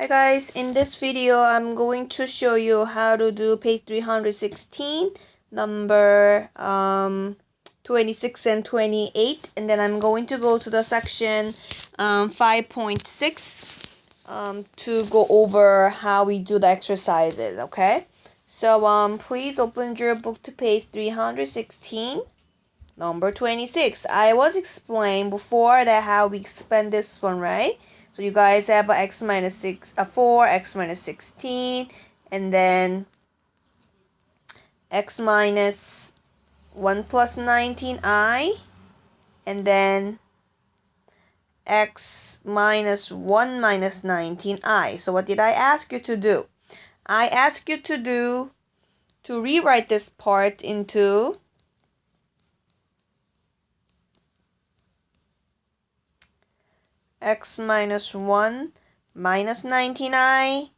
Hi guys, in this video I'm going to show you how to do page 316 number 26 and 28, and then I'm going to go to the section 5.6 to go over how we do the exercises. Okay, so please open your book to page 316 number 26. I was explained before that how we expand this one, right? So you guys have a x minus 4, x minus 16, and then x minus 1 plus 19i, and then x minus 1 minus 19i. So what did I ask you to do? I asked you to rewrite this part into x minus 1 minus 19i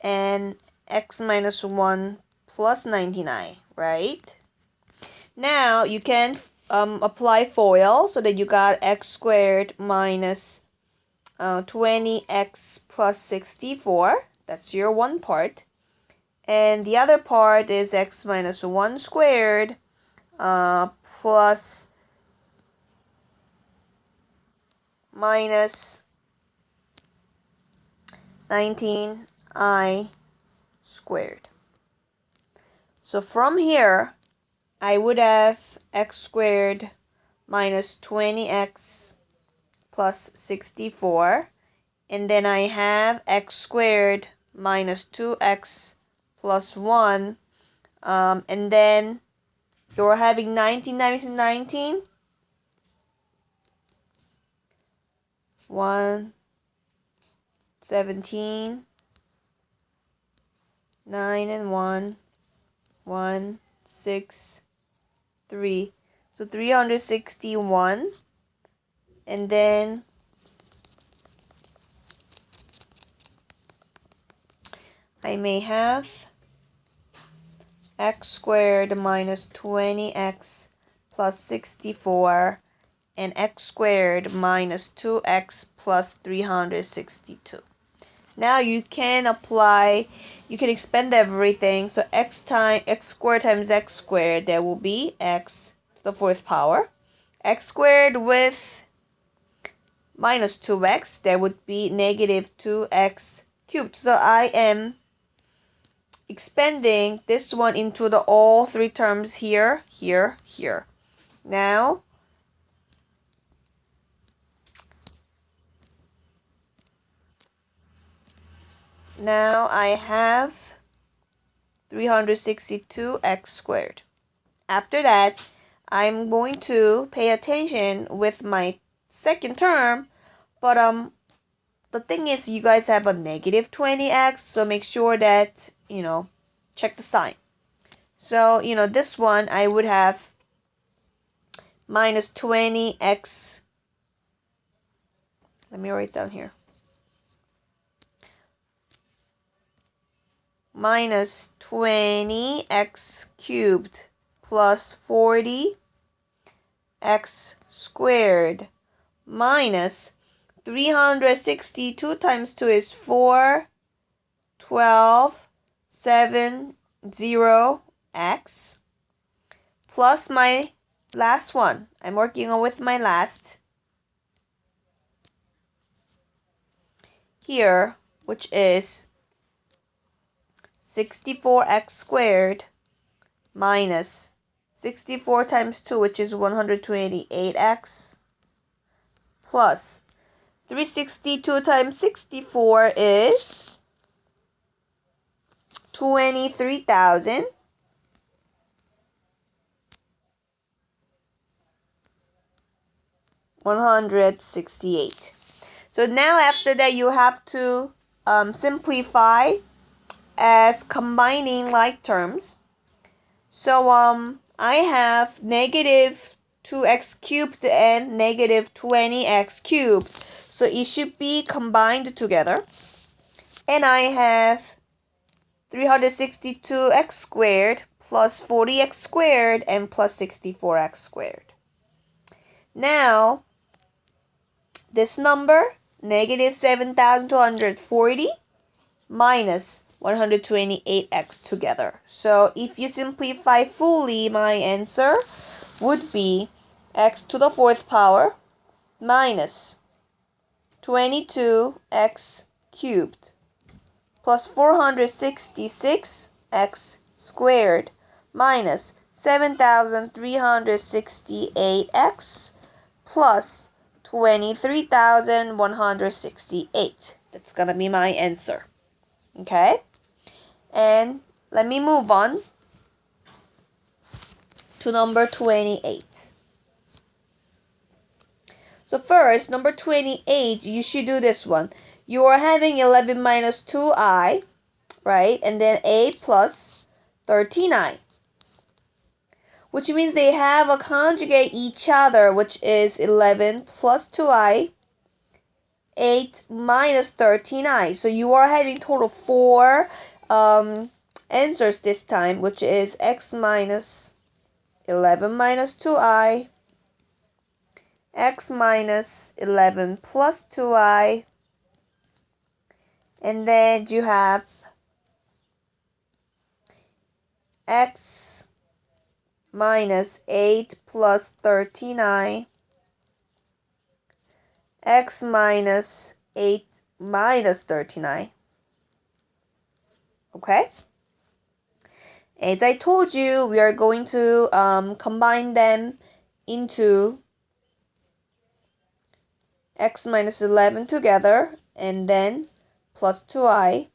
and x minus 1 plus 19i, right? Now you can apply FOIL so that you got x squared minus 20x plus 64. That's your one part. And the other part is x minus 1 squared plus minus 19i squared. So from here, I would have x squared minus 20x plus 64. And then I have x squared minus 2x plus 1. And then you're having 19 times 19. 1, 17, 9 and 1, 1, 6, 3. So 361. And then I may have x squared minus 20x plus 64 and x squared minus 2x plus 362. Now you can expand everything. So x squared times x squared, there will be x to the fourth power. X squared with minus 2x, there would be negative 2x cubed. So I am expanding this one into the all three terms here, here, here. Now I have 362x squared. After that, I'm going to pay attention with my second term, but the thing is you guys have a negative 20x, so make sure that, check the sign. So, this one I would have minus 20x. Let me write down here. Minus 20x cubed plus 40x squared minus 362 times 2 is 4, 12, 7, 0, x plus my last one. I'm working on with my last here, which is 64x squared minus 64 times 2, which is 128x, plus 362 times 64 is 23,168. So now after that you have to simplify as combining like terms. So I have negative 2x cubed and negative 20x cubed. So it should be combined together. And I have 362x squared plus 40x squared and plus 64x squared. Now, this number negative 7,240 minus 128x together. So if you simplify fully, my answer would be x to the fourth power minus 22x cubed plus 466x squared minus 7,368x plus 23,168. That's gonna be my answer. Okay? And let me move on to number 28. So first, number 28, you should do this one. You are having 11 minus 2i, right? And then a plus 13i. Which means they have a conjugate each other, which is 11 plus 2i, 8 minus 13i. So you are having total 4 answers this time, which is x minus 11 minus 2i, x minus 11 plus 2i, and then you have x minus 8 plus 13i, x minus 8 minus 13i. Okay? As I told you, we are going to combine them into x minus 11 together, and then plus 2i,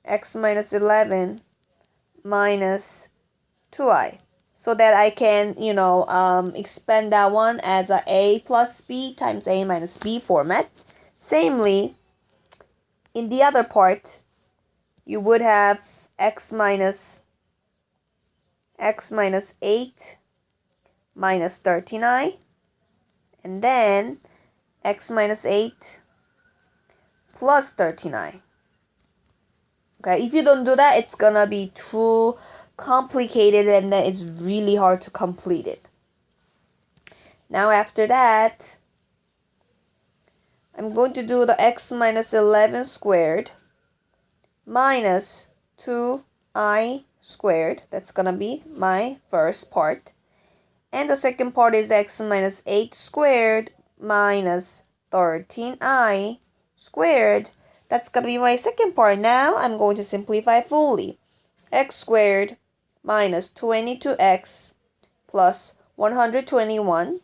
x minus 11 minus 2i. So that I can, expand that one as a plus b times a minus b format. Samely, in the other part, you would have x minus 8 minus 13i, and then x minus 8 plus 13i. Okay, if you don't do that, it's gonna be too complicated and then it's really hard to complete it. Now after that, I'm going to do the x minus 11 squared minus 2i squared. That's gonna be my first part. And the second part is x minus 8 squared minus 13i squared. That's gonna be my second part. Now I'm going to simplify fully. X squared minus 22x plus 121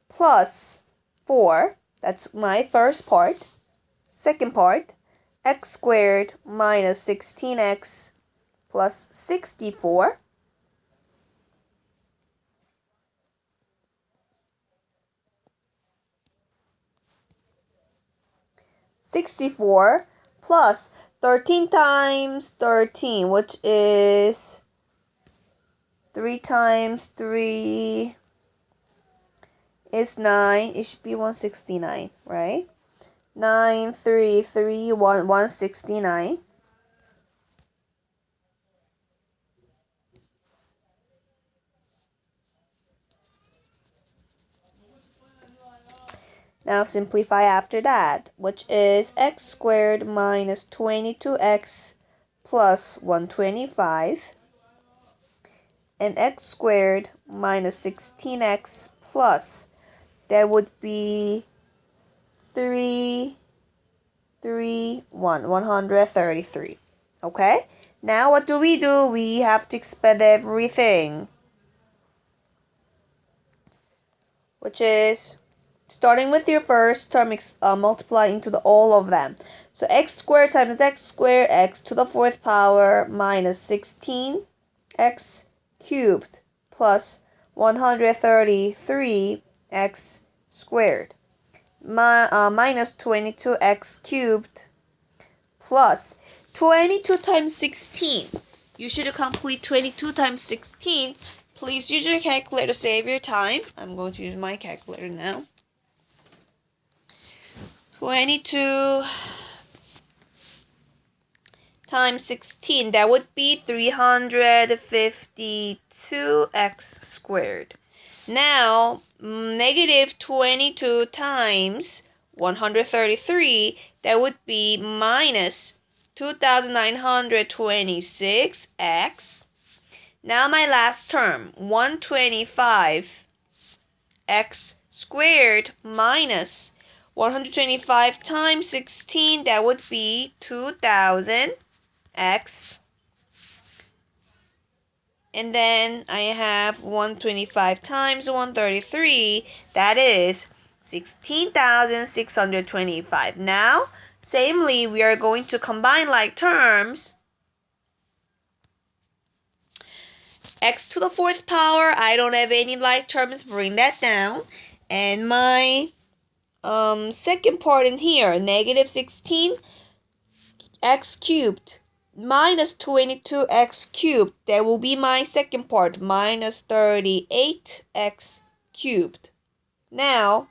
plus 4. That's my first part. Second part, x squared minus 16x plus 64. Plus 13 times 13, which is 3 times 3 is 9. It should be 169, right? 9, 3, 3, 1, 169. Now simplify after that, which is x squared minus 22x plus 125 and x squared minus 16x plus, that would be 133. Okay? Now what do? We have to expand everything, which is starting with your first term, multiply into all of them. So x squared times x squared, x to the fourth power minus 16x cubed plus 133x squared minus 22x cubed plus 22 times 16. You should complete 22 times 16. Please use your calculator to save your time. I'm going to use my calculator now. 22 times 16, that would be 352x squared. Now, negative 22 times 133, that would be minus 2926x. Now my last term, 125x squared minus 125 times 16, that would be 2000x. And then I have 125 times 133, that is 16,625. Now, samely, we are going to combine like terms. X to the fourth power, I don't have any like terms, bring that down. And my second part in here, negative 16x cubed minus 22x cubed. That will be my second part, minus 38x cubed. Now,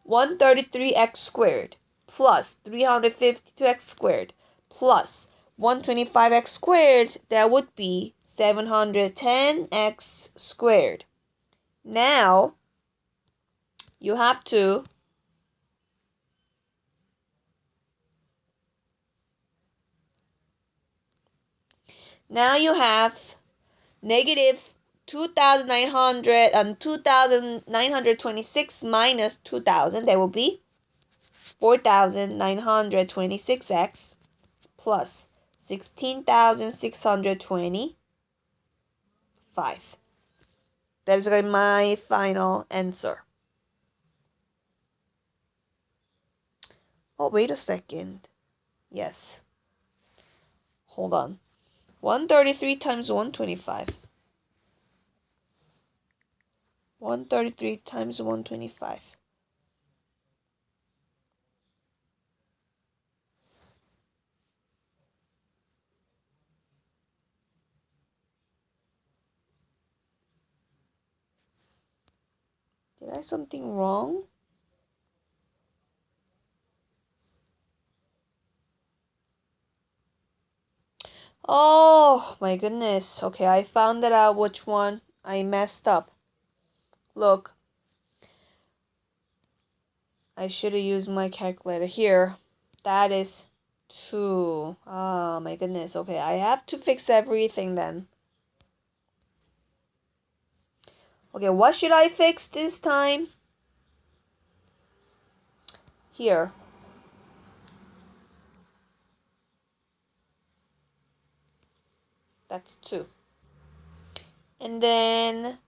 133x squared plus 352x squared plus 125x squared, that would be 710x squared. Now, you have to negative 2,900 and 2,926 minus 2,000. That will be 4,926x plus 16,625. That is my final answer. Oh, wait a second. Yes. Hold on. 133 times 125. 133 times 125. Did I something wrong? Oh my goodness. Okay, I found that out which one I messed up. Look. I should have used my calculator here. That is 2. Oh my goodness. Okay, I have to fix everything then. Okay, what should I fix this time? Here. That's 2. And then,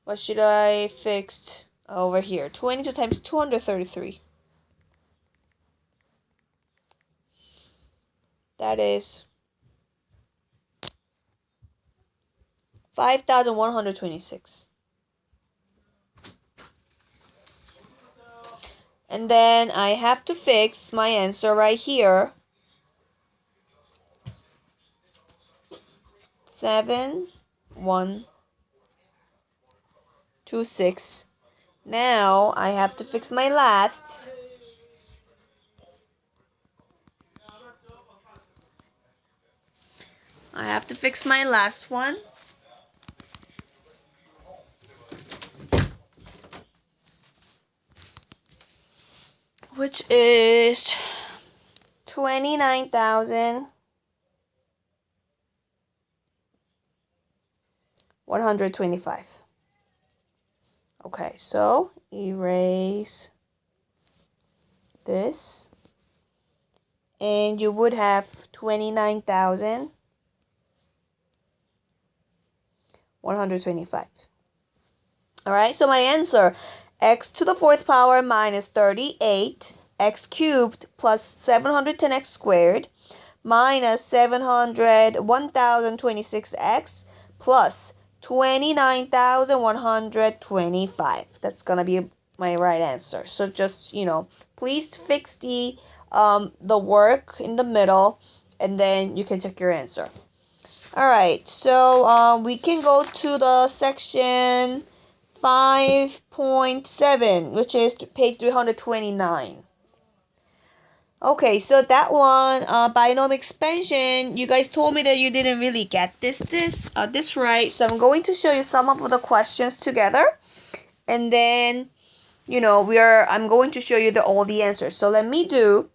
what should I fix over here? 22 times 233. That is 5,126. And then I have to fix my answer right here. 7,126. Now I have to fix my last. I have to fix my last one. Which is 29,125. Okay, so erase this. And you would have 29,125. Alright, so my answer, x to the fourth power minus 38, x cubed plus 710x squared minus 1026x plus 29,125. That's gonna be my right answer. So just, please fix the work in the middle, and then you can check your answer. Alright, so we can go to the section 5.7, which is page 329. Okay, so that one, binomial expansion, you guys told me that you didn't really get this right. So I'm going to show you some of the questions together. And then I'm going to show you all the answers. So let me do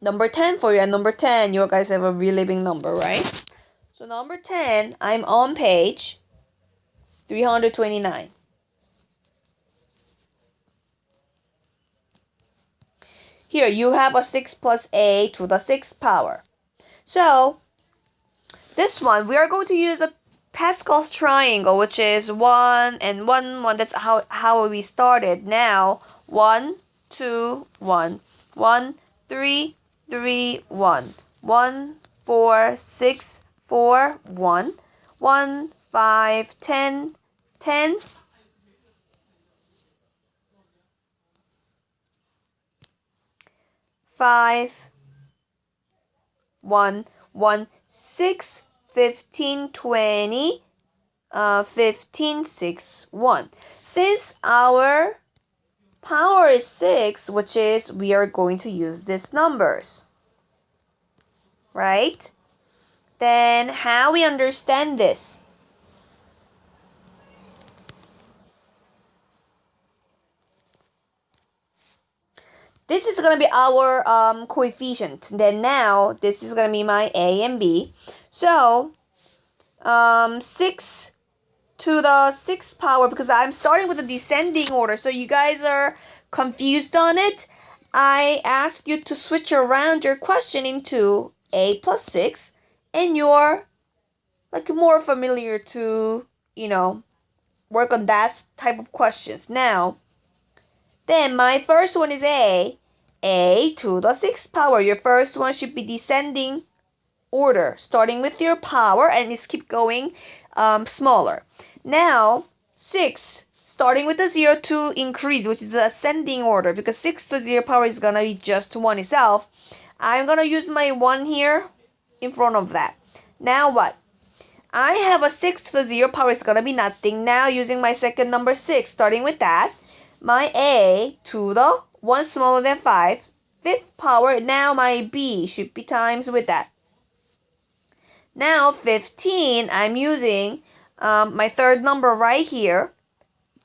number 10 for you. And number 10, you guys have a really big number, right? So number 10, I'm on page 329. Here, you have a 6 plus a to the 6th power. So, this one, we are going to use a Pascal's triangle, which is 1 and 1, 1. That's how we started. Now, 1, 2, 1. 1, 3, 3, 1. 1, 4, 6, 4, 1. 1, 5, 10, 10. 5, 1, 1, 6, 15, 20, 15, 6, 1. Since our power is 6, which is we are going to use these numbers, right? Then how we understand this? This is going to be our coefficient. Then now this is going to be my A and B. So 6 to the 6th power, because I'm starting with a descending order, so you guys are confused on it. I ask you to switch around your question into a plus 6, and you're like more familiar to, work on that type of questions. Now, then my first one is a to the 6th power. Your first one should be descending order, starting with your power, and just keep going smaller. Now, 6, starting with the 0 to increase, which is the ascending order, because 6 to the 0 power is going to be just 1 itself. I'm going to use my 1 here in front of that. Now what? I have a 6 to the 0 power is going to be nothing. Now, using my second number 6, starting with that, my A to the 1 smaller than 5, 5th power, now my B should be times with that. Now 15, I'm using my third number right here,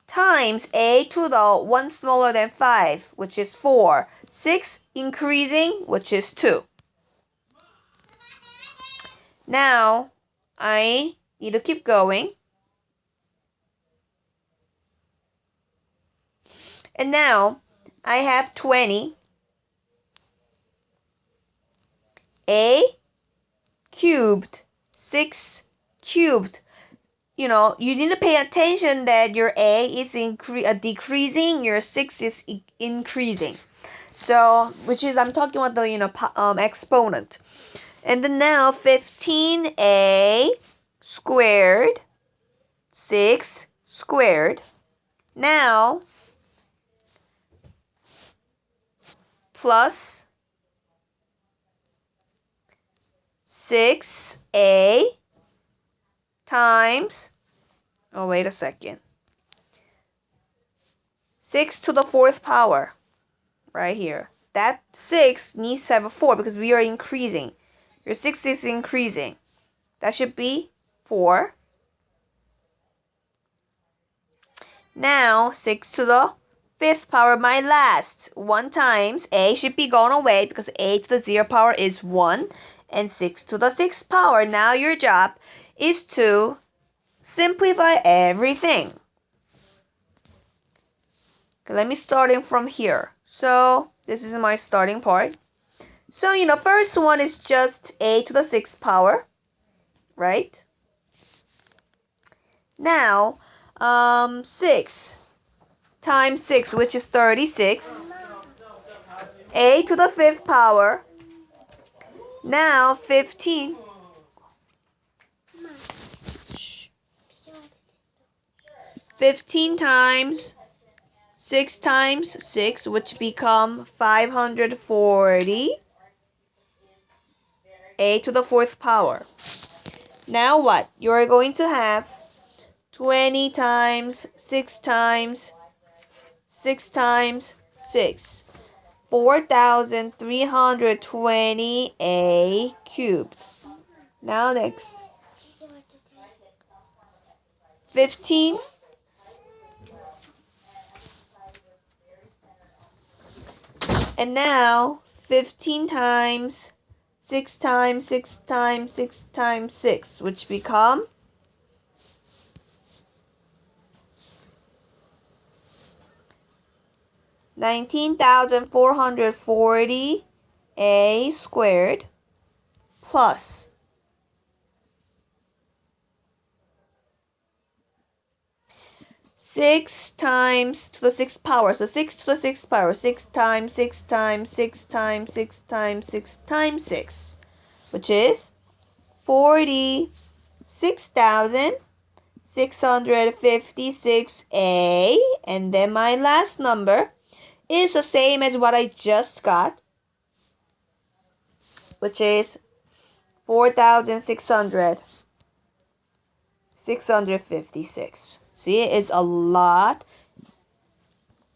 times a to the 1 smaller than 5, which is 4. 6 increasing, which is 2. Now, I need to keep going. And now, I have 20. A cubed, 6 cubed. You need to pay attention that your A is decreasing, your 6 is increasing. So, which is, I'm talking about the, exponent. And then now, 15a squared, 6 squared. Now, plus 6a times, oh, wait a second, 6 to the 4th power, right here. That 6 needs to have a 4 because we are increasing. Your 6 is increasing. That should be 4. Now, 6 to the 5th power, my last. 1 times a should be gone away because a to the 0 power is 1. And 6 to the 6th power. Now your job is to simplify everything. Okay, let me start in from here. So, this is my starting part. So, first one is just a to the 6th power, right? Now, 6 times 6, which is 36. A to the 5th power. Now, 15. 15 times 6 times 6, which become 540. A to the 4th power. Now what? You're going to have 20 times 6 times 6 times 6. 4,320 A cubed. Now next. 15 And now 15 times 6 times 6 times 6 times 6, which become 19,440 a squared plus 6 times to the 6th power. So 6 to the 6th power. 6 times 6 times 6 times 6 times 6 times 6, which is 46,656a. And then my last number is the same as what I just got, which is 4,656. See, it's a lot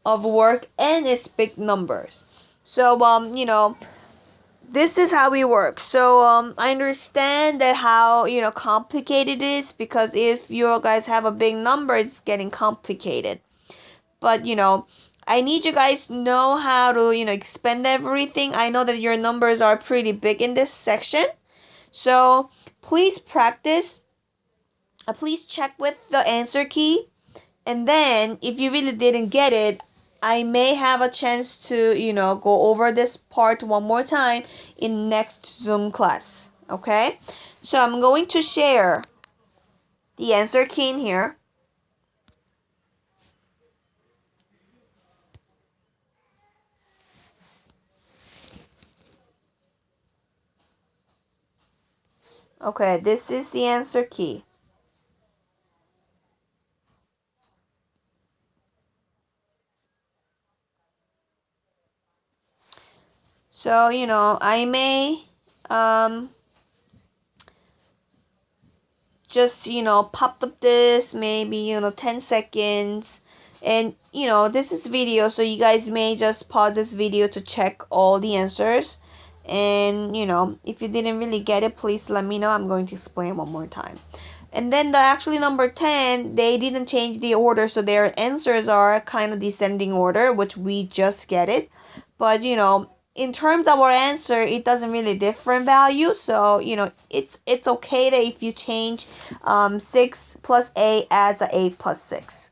of work and it's big numbers. So this is how we work. So I understand that how complicated it is, because if you guys have a big number, it's getting complicated. But I need you guys to know how to expand everything. I know that your numbers are pretty big in this section, so please practice. Please check with the answer key, and then if you really didn't get it, I may have a chance to go over this part one more time in next Zoom class. Okay, so I'm going to share the answer key in here. Okay, this is the answer key. So I may just popped up this maybe 10 seconds, and this is video, so you guys may just pause this video to check all the answers. And if you didn't really get it, please let me know. I'm going to explain one more time. And then the actually number 10, they didn't change the order, so their answers are kind of descending order, which we just get it. But in terms of our answer, it doesn't really differ in value. So it's okay that if you change 6 plus a as a plus 6.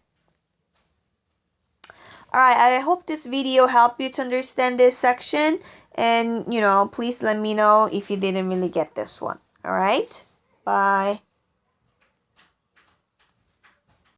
Alright, I hope this video helped you to understand this section. And please let me know if you didn't really get this one. Alright, bye.